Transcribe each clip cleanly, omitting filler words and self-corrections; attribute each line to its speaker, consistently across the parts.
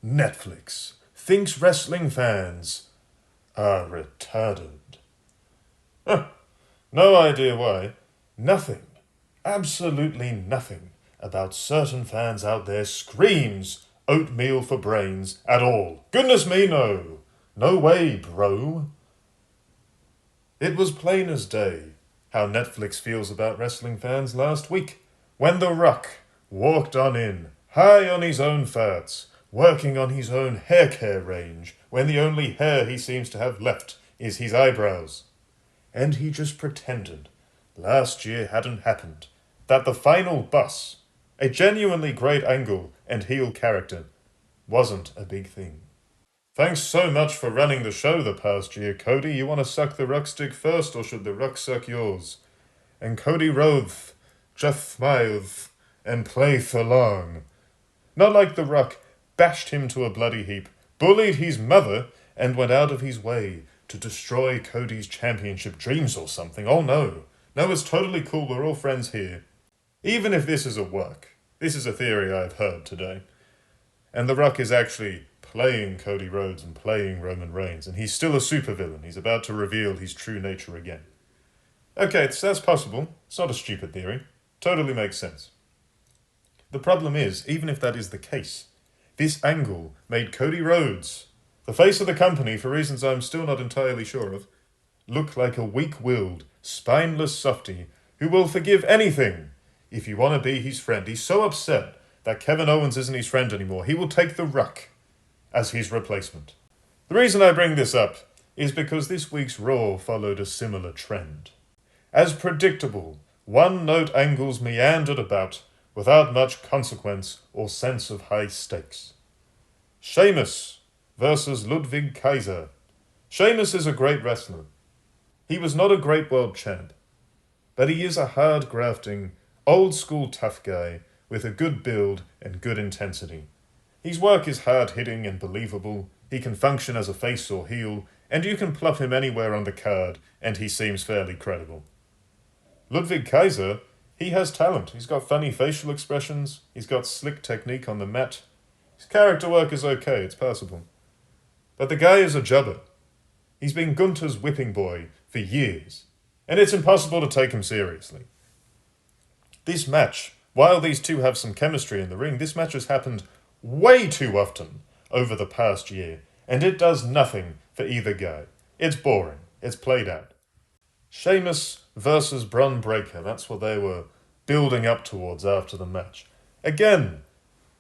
Speaker 1: Netflix thinks wrestling fans are retarded. No idea why. Nothing, absolutely nothing about certain fans out there screams oatmeal for brains at all. Goodness me, no. No way, bro. It was plain as day how Netflix feels about wrestling fans last week, when The Rock walked on in, high on his own farts, working on his own hair care range, when the only hair he seems to have left is his eyebrows. And he just pretended last year hadn't happened, that the final boss, a genuinely great angle and heel character, wasn't a big thing. Thanks so much for running the show the past year, Cody. You want to suck the ruck stick first, or should the ruck suck yours? And Cody Rhodes just smiled and played along. Not like the Rock bashed him to a bloody heap, bullied his mother, and went out of his way to destroy Cody's championship dreams or something. Oh no. No, it's totally cool. We're all friends here. Even if this is a work. This is a theory I've heard today. And The Rock is actually playing Cody Rhodes and playing Roman Reigns, and he's still a supervillain. He's about to reveal his true nature again. Okay, that's possible. It's not a stupid theory. Totally makes sense. The problem is, even if that is the case, this angle made Cody Rhodes, the face of the company for reasons I'm still not entirely sure of, look like a weak-willed, spineless softy who will forgive anything if you want to be his friend. He's so upset that Kevin Owens isn't his friend anymore, he will take The Rock as his replacement. The reason I bring this up is because this week's Raw followed a similar trend. As predictable, one-note angles meandered about without much consequence or sense of high stakes. Sheamus versus Ludwig Kaiser. Sheamus is a great wrestler. He was not a great world champ, but he is a hard-grafting, old-school tough guy with a good build and good intensity. His work is hard-hitting and believable, he can function as a face or heel, and you can plop him anywhere on the card, and he seems fairly credible. Ludwig Kaiser, he has talent. He's got funny facial expressions, he's got slick technique on the mat. His character work is okay, it's passable. But the guy is a jobber. He's been Gunther's whipping boy for years, and it's impossible to take him seriously. This match, while these two have some chemistry in the ring, this match has happened way too often over the past year, and it does nothing for either guy. It's boring. It's played out. Sheamus versus Braun Breaker, that's what they were building up towards after the match. Again,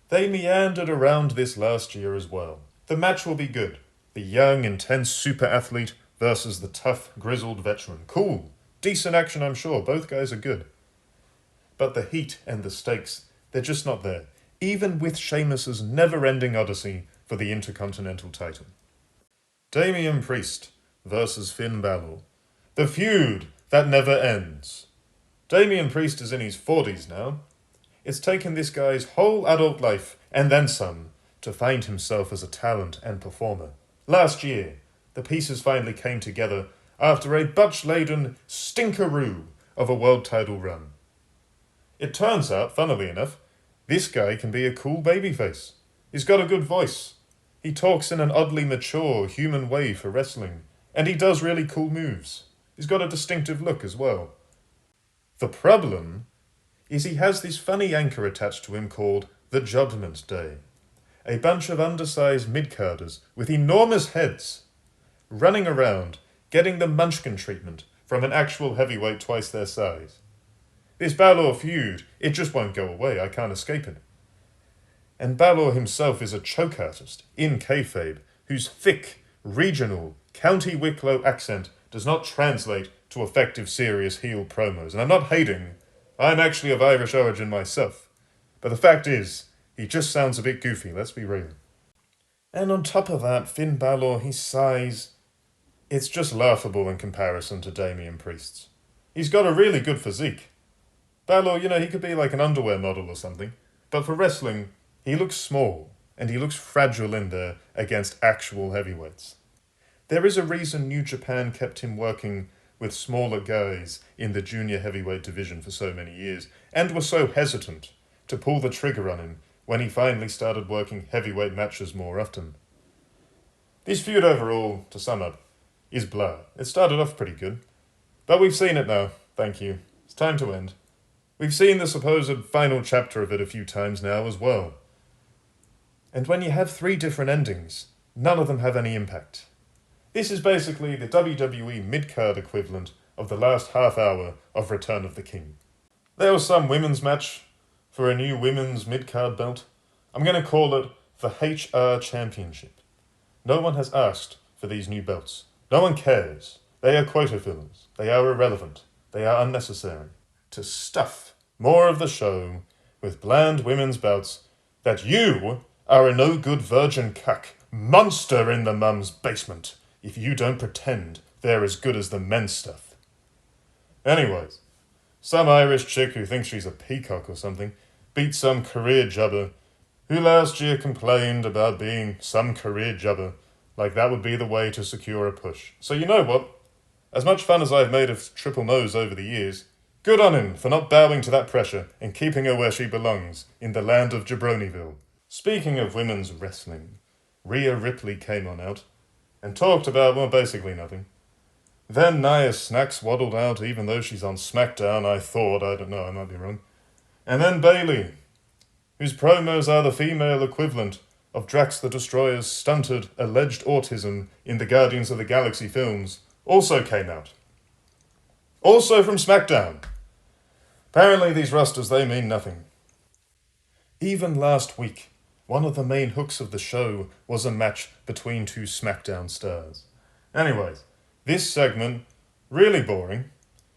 Speaker 1: they meandered around this last year as well. The match will be good. The young, intense super athlete versus the tough, grizzled veteran. Cool. Decent action, I'm sure. Both guys are good. But the heat and the stakes, they're just not there, even with Sheamus's never-ending odyssey for the Intercontinental title. Damian Priest versus Finn Balor. The feud that never ends. Damian Priest is in his 40s now. It's taken this guy's whole adult life, and then some, to find himself as a talent and performer. Last year, the pieces finally came together after a botch-laden stinkeroo of a world title run. It turns out, funnily enough, this guy can be a cool babyface. He's got a good voice. He talks in an oddly mature, human way for wrestling, and he does really cool moves. He's got a distinctive look as well. The problem is he has this funny anchor attached to him called the Judgment Day. A bunch of undersized mid-carders with enormous heads running around, getting the munchkin treatment from an actual heavyweight twice their size. This Balor feud, it just won't go away. I can't escape it. And Balor himself is a choke artist, in kayfabe, whose thick, regional, County Wicklow accent does not translate to effective, serious heel promos. And I'm not hating. I'm actually of Irish origin myself. But the fact is, he just sounds a bit goofy, let's be real. And on top of that, Finn Balor, his size, it's just laughable in comparison to Damian Priest's. He's got a really good physique. Balor, he could be like an underwear model or something. But for wrestling, he looks small, and he looks fragile in there against actual heavyweights. There is a reason New Japan kept him working with smaller guys in the junior heavyweight division for so many years, and were so hesitant to pull the trigger on him when he finally started working heavyweight matches more often. This feud overall, to sum up, is blah. It started off pretty good. But we've seen it now, thank you. It's time to end. We've seen the supposed final chapter of it a few times now as well. And when you have 3 different endings, none of them have any impact. This is basically the WWE mid-card equivalent of the last half hour of Return of the King. There was some women's match for a new women's mid-card belt. I'm going to call it the HR Championship. No one has asked for these new belts. No one cares. They are quota fillers. They are irrelevant. They are unnecessary. To stuff more of the show with bland women's belts that you are a no-good virgin cuck monster in the mum's basement if you don't pretend they're as good as the men's stuff. Anyways, some Irish chick who thinks she's a peacock or something beat some career jobber who last year complained about being some career jobber, like that would be the way to secure a push. So you know what? As much fun as I've made of Triple Nose over the years, good on him for not bowing to that pressure and keeping her where she belongs, in the land of Jabronieville. Speaking of women's wrestling, Rhea Ripley came on out and talked about, well, basically nothing. Then Nia Snax waddled out, even though she's on SmackDown, I thought. I don't know, I might be wrong. And then Bayley, whose promos are the female equivalent of Drax the Destroyer's stunted, alleged autism in the Guardians of the Galaxy films, also came out. Also from SmackDown. Apparently these rosters, they mean nothing. Even last week, one of the main hooks of the show was a match between 2 SmackDown stars. Anyways, this segment, really boring.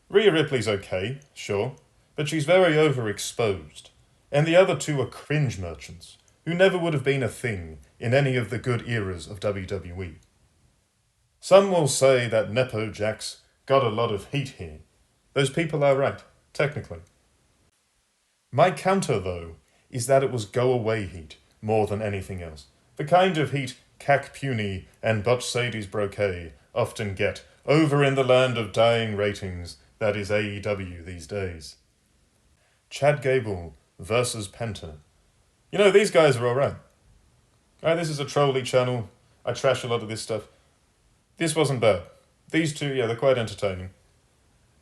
Speaker 1: Rhea Ripley's okay, sure, but she's very overexposed. And the other 2 are cringe merchants, who never would have been a thing in any of the good eras of WWE. Some will say that Nepo Jax got a lot of heat here. Those people are right, technically. My counter, though, is that it was go-away heat more than anything else. The kind of heat Cac Puny and Butch Sadie's Brocade often get over in the land of dying ratings that is AEW these days. Chad Gable versus Penta. You know, these guys are alright. This is a trolly channel. I trash a lot of this stuff. This wasn't bad. These 2, yeah, they're quite entertaining.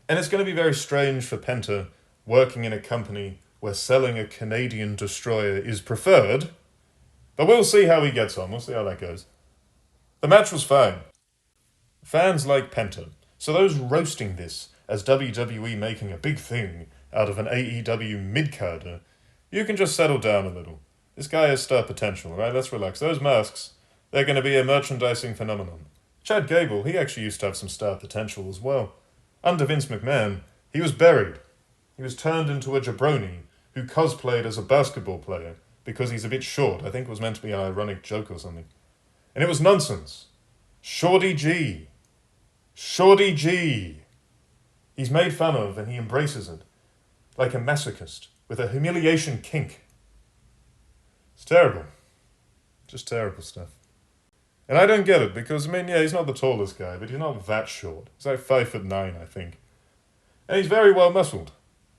Speaker 1: And it's going to be very strange for Penta working in a company where selling a Canadian destroyer is preferred. But we'll see how he gets on. We'll see how that goes. The match was fine. Fans like Penta. So those roasting this as WWE making a big thing out of an AEW mid-carder, you can just settle down a little. This guy has star potential, right? Let's relax. Those masks, they're going to be a merchandising phenomenon. Chad Gable, he actually used to have some star potential as well. Under Vince McMahon, he was buried. He was turned into a jabroni who cosplayed as a basketball player because he's a bit short. I think it was meant to be an ironic joke or something. And it was nonsense. Shorty G. Shorty G. He's made fun of and he embraces it. Like a masochist with a humiliation kink. It's terrible. Just terrible stuff. And I don't get it because, I mean, yeah, he's not the tallest guy, but he's not that short. He's like 5'9", I think. And he's very well muscled.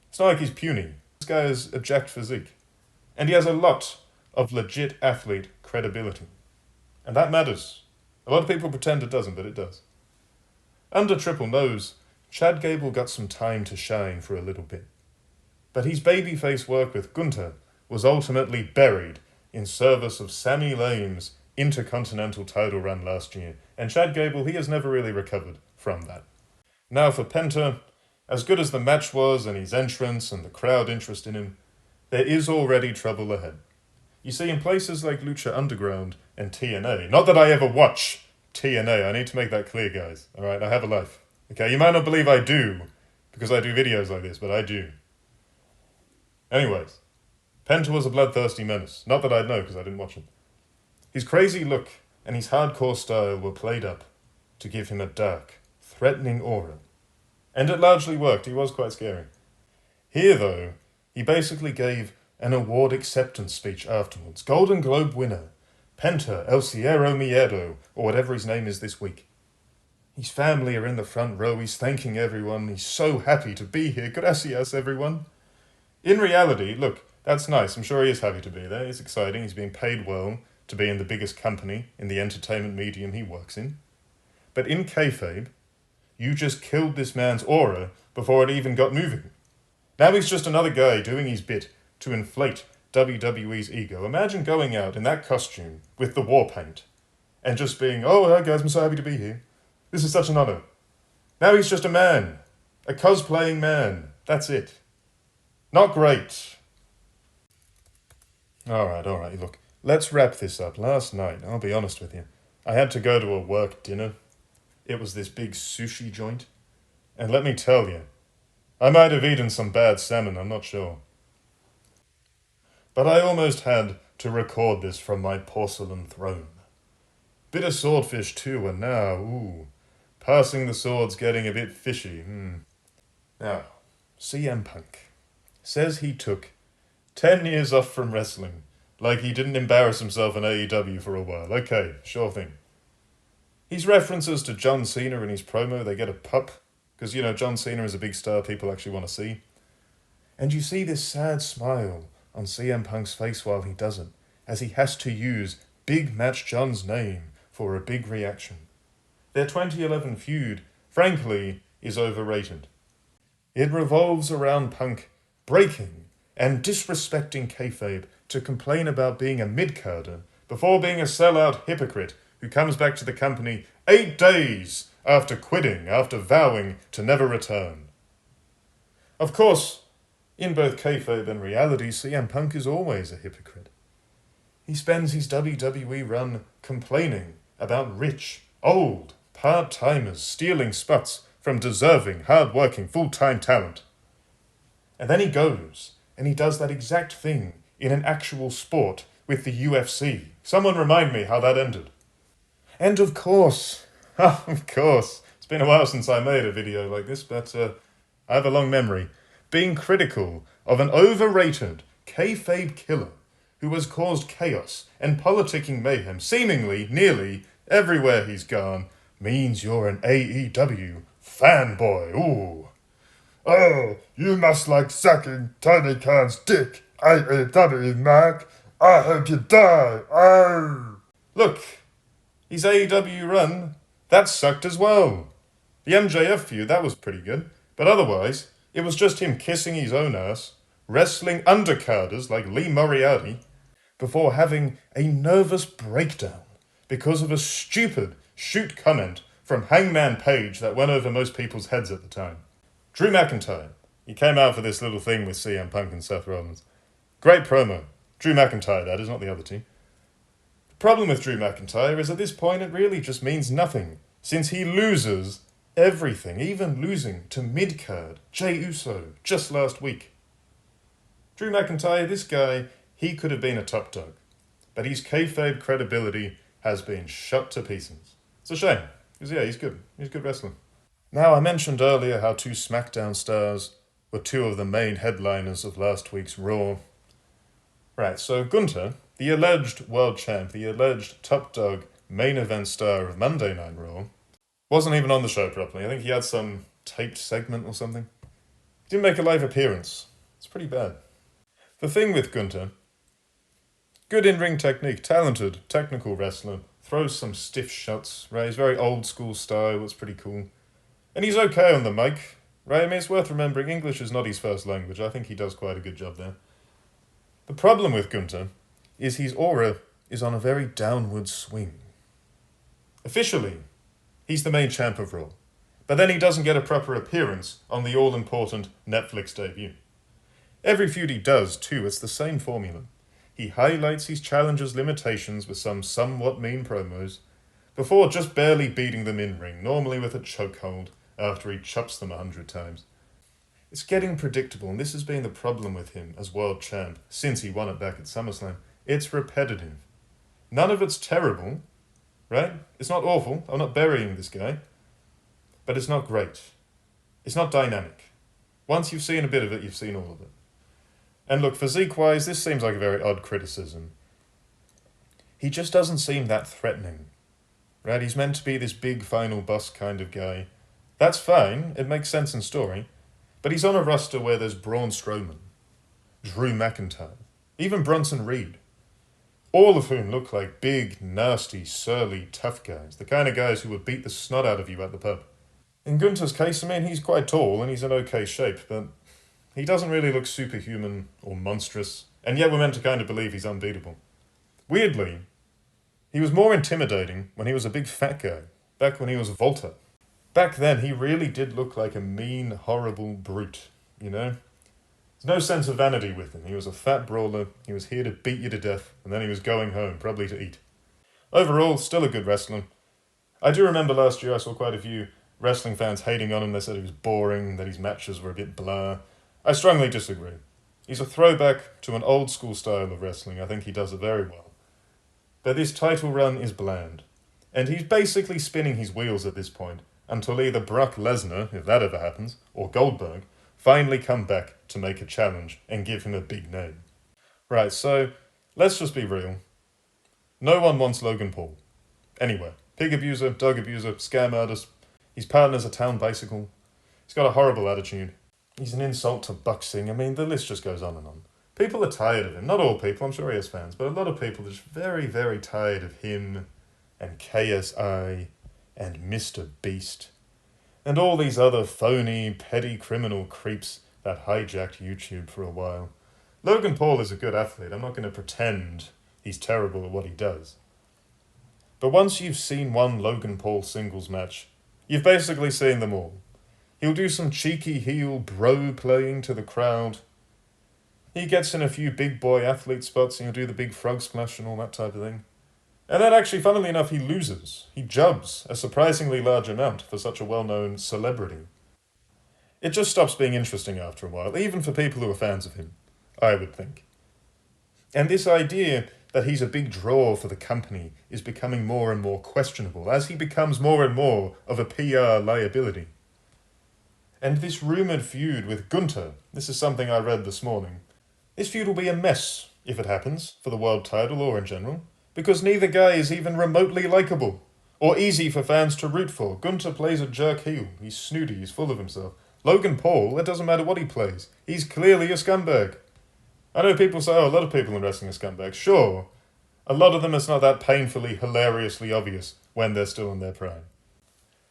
Speaker 1: It's not like he's puny. This guy has a jacked physique. And he has a lot of legit athlete credibility. And that matters. A lot of people pretend it doesn't, but it does. Under Triple Nose, Chad Gable got some time to shine for a little bit. But his babyface work with Gunther was ultimately buried in service of Sami Zayn's Intercontinental title run last year, and Chad Gable, he has never really recovered from that. Now for Penta, as good as the match was and his entrance and the crowd interest in him, there is already trouble ahead. You see, in places like Lucha Underground and TNA, not that I ever watch TNA, I need to make that clear, guys, alright, I have a life. Okay, you might not believe I do, because I do videos like this, but I do. Anyways, Penta was a bloodthirsty menace, not that I'd know, because I didn't watch him. His crazy look and his hardcore style were played up to give him a dark, threatening aura. And it largely worked, he was quite scary. Here, though, he basically gave an award acceptance speech afterwards. Golden Globe winner, Penta El Ciero Miedo, or whatever his name is this week. His family are in the front row, he's thanking everyone, he's so happy to be here, gracias everyone. In reality, look, That's nice. I'm sure he is happy to be there. It's exciting. He's being paid well to be in the biggest company in the entertainment medium he works in. But in kayfabe, you just killed this man's aura before it even got moving. Now he's just another guy doing his bit to inflate WWE's ego. Imagine going out in that costume with the war paint and just being, oh, hi guys, I'm so happy to be here. This is such an honor. Now he's just a man. A cosplaying man. That's it. Not great. Alright, look. Let's wrap this up. Last night, I'll be honest with you, I had to go to a work dinner. It was this big sushi joint. And let me tell you, I might have eaten some bad salmon, I'm not sure. But I almost had to record this from my porcelain throne. Bit of swordfish too, and now, passing the sword's getting a bit fishy. Now, CM Punk says he took 10 years off from wrestling, like he didn't embarrass himself in AEW for a while. Okay, sure thing. His references to John Cena in his promo, they get a pup, because, you know, John Cena is a big star people actually want to see. And you see this sad smile on CM Punk's face while he does it, as he has to use Big Match John's name for a big reaction. Their 2011 feud, frankly, is overrated. It revolves around Punk breaking and disrespecting kayfabe to complain about being a mid-carder before being a sellout hypocrite who comes back to the company 8 days after quitting, after vowing to never return. Of course, in both kayfabe and reality, CM Punk is always a hypocrite. He spends his WWE run complaining about rich, old, part-timers stealing spots from deserving, hard-working, full-time talent. And then he goes and he does that exact thing in an actual sport with the UFC. Someone remind me how that ended. And of course, it's been a while since I made a video like this, but I have a long memory. Being critical of an overrated kayfabe killer who has caused chaos and politicking mayhem seemingly, nearly, everywhere he's gone, means you're an AEW fanboy. Ooh.
Speaker 2: Oh, you must like sucking Tony Khan's dick, AEW, Mark. I hope you die. Oh.
Speaker 1: Look, his AEW run, that sucked as well. The MJF feud, that was pretty good. But otherwise, it was just him kissing his own ass, wrestling undercarders like Lee Moriarty, before having a nervous breakdown because of a stupid shoot comment from Hangman Page that went over most people's heads at the time. Drew McIntyre, he came out for this little thing with CM Punk and Seth Rollins. Great promo. Drew McIntyre, that is, not the other team. The problem with Drew McIntyre is at this point it really just means nothing, since he loses everything, even losing to mid-card Jey Uso just last week. Drew McIntyre, this guy, he could have been a top dog, but his kayfabe credibility has been shot to pieces. It's a shame, because yeah, he's good. He's a good wrestler. Now, I mentioned earlier how 2 SmackDown stars were 2 of the main headliners of last week's Raw. Right, so Gunther, the alleged world champ, the alleged top dog main event star of Monday Night Raw, wasn't even on the show properly. I think he had some taped segment or something. Didn't make a live appearance. It's pretty bad. The thing with Gunther, good in-ring technique, talented, technical wrestler, throws some stiff shots, right? He's very old school style, it's pretty cool. And he's okay on the mic, right? I mean, it's worth remembering English is not his first language. I think he does quite a good job there. The problem with Gunther is his aura is on a very downward swing. Officially, he's the main champ of Raw, but then he doesn't get a proper appearance on the all-important Netflix debut. Every feud he does, too, it's the same formula. He highlights his challengers' limitations with some somewhat mean promos, before just barely beating them in-ring, normally with a chokehold, after he chops them 100 times. It's getting predictable, and this has been the problem with him as world champ since he won it back at SummerSlam. It's repetitive. None of it's terrible, right? It's not awful. I'm not burying this guy. But it's not great. It's not dynamic. Once you've seen a bit of it, you've seen all of it. And look, physique-wise, this seems like a very odd criticism. He just doesn't seem that threatening, right? He's meant to be this big final boss kind of guy. That's fine. It makes sense in story. But he's on a roster where there's Braun Strowman, Drew McIntyre, even Bronson Reed. All of whom look like big, nasty, surly, tough guys. The kind of guys who would beat the snot out of you at the pub. In Gunther's case, I mean, he's quite tall and he's in okay shape, but he doesn't really look superhuman or monstrous, and yet we're meant to kind of believe he's unbeatable. Weirdly, he was more intimidating when he was a big fat guy, back when he was Volta. Back then, he really did look like a mean, horrible brute, you know? There's no sense of vanity with him. He was a fat brawler, he was here to beat you to death, and then he was going home, probably to eat. Overall, still a good wrestler. I do remember last year I saw quite a few wrestling fans hating on him. They said he was boring, that his matches were a bit blah. I strongly disagree. He's a throwback to an old school style of wrestling. I think he does it very well. But this title run is bland. And he's basically spinning his wheels at this point until either Brock Lesnar, if that ever happens, or Goldberg finally come back to make a challenge and give him a big name. Right, so let's just be real. No one wants Logan Paul. Anywhere. Pig abuser, dog abuser, scam artist. His partner's a town bicycle. He's got a horrible attitude. He's an insult to boxing. I mean, the list just goes on and on. People are tired of him. Not all people, I'm sure he has fans, but a lot of people are just very, very tired of him and KSI and Mr. Beast and all these other phony, petty criminal creeps that hijacked YouTube for a while. Logan Paul is a good athlete. I'm not going to pretend he's terrible at what he does. But once you've seen one Logan Paul singles match, you've basically seen them all. He'll do some cheeky heel bro playing to the crowd. He gets in a few big boy athlete spots and he'll do the big frog splash and all that type of thing. And then actually, funnily enough, he loses. He jubs a surprisingly large amount for such a well-known celebrity. It just stops being interesting after a while, even for people who are fans of him, I would think. And this idea that he's a big draw for the company is becoming more and more questionable as he becomes more and more of a PR liability. And this rumoured feud with Gunther, this is something I read this morning. This feud will be a mess, if it happens, for the world title or in general, because neither guy is even remotely likeable, or easy for fans to root for. Gunther plays a jerk heel, he's snooty, he's full of himself. Logan Paul, it doesn't matter what he plays, he's clearly a scumbag. I know people say, oh, a lot of people in wrestling are scumbags. Sure, a lot of them it's not that painfully, hilariously obvious when they're still in their prime.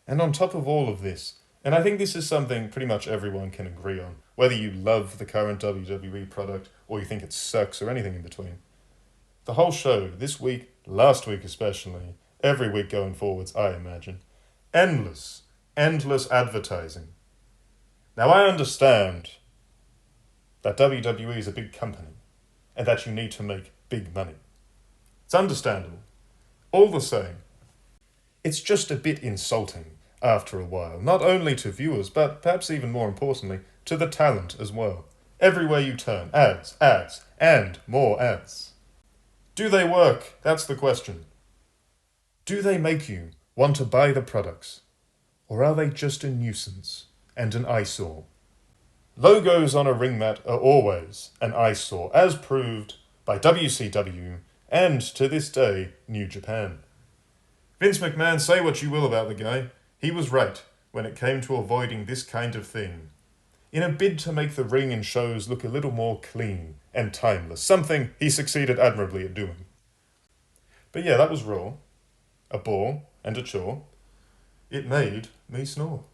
Speaker 1: And on top of all of this, and I think this is something pretty much everyone can agree on, whether you love the current WWE product or you think it sucks or anything in between. The whole show, this week, last week especially, every week going forwards, I imagine, endless advertising. Now I understand that WWE is a big company and that you need to make big money. It's understandable. All the same, it's just a bit insulting after a while, not only to viewers, but perhaps even more importantly, to the talent as well. Everywhere you turn, ads, and more ads. Do they work? That's the question. Do they make you want to buy the products? Or are they just a nuisance and an eyesore? Logos on a ring mat are always an eyesore, as proved by WCW and, to this day, New Japan. Vince McMahon, say what you will about the guy, he was right when it came to avoiding this kind of thing, in a bid to make the ring and shows look a little more clean and timeless, something he succeeded admirably at doing. But yeah, that was Raw, a bore and a chore. It made me snore.